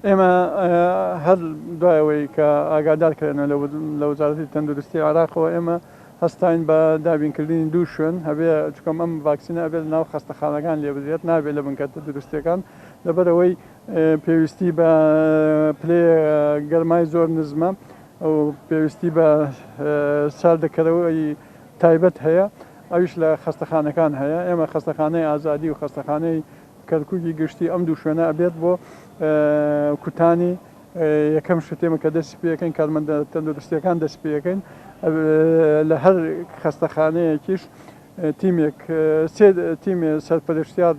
ئێمە هەر دوایەوەی کە ئاگادارکردنە لە وەزارەتی تەندروستی عێراقەوە ئێمە هەستاین بە دابینکردنی دوو شوێن هەبێ چکەم ئەم ڤاکسینە ئەبێت ناو خەستەخانەکان لێ بدرێت نابێت لە بنکە تەندروستیەکان لەبەرەوەی پێویستی بە پلێ گەرمای زۆر نزمە و پێویستی بە ساردەکەرەوەی تایبەت هەیە ئەویش لە خەستەخانەکان هەیە ئێمە خەستەخانەی ئازادی و خەستەخانەی کەرکوکی گشتی ئەم دوو شوێنە ئەبێت بۆ کوتانی یەکەم شتێمە کە دەستی پێەکەین کارمەندە تەندروستیەکان دەست پێەکەین لە هەر خەستەخانەیەکیش تیمێک تیمێ سەرپەرشتیار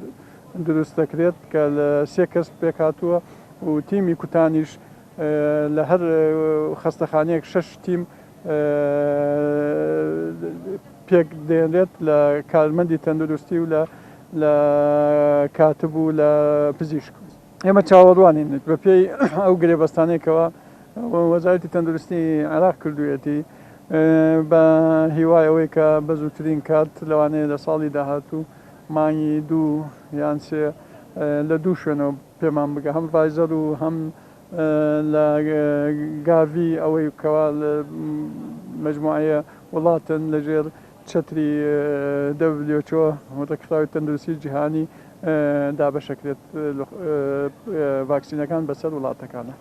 دروست دەکرێت کە لە 3 کەس پێکاتووە و تیمی کوتانیش لە هەر خەستەخانەیەک 6 تیم پێک دێنرێت لە کارمەندی تەندروستی و لە کاتب و لە پزیشک ئێمە چاوەڕوانین بە پێی ئەو گرێبەستانێکەوە وەزارەتی تەندروستی عێراق کردوویەتی بە هیوای ئەوەی کە بە زووترین کات لەوانەیە لە ساڵی داهاتوو مانگی 2 یان 3 لە 2 شوێنەوە پێمان بگە هەم ڤایزەر و هەم لە گاڤی ئەوەی کەوا مەجموعەیە وڵاتن لەژێر چەتری WHO ڕێکخراوی تەندروستی جیهانی دابەشەکرێت ڤاکسینەکان بەسەر وڵاتەکانە.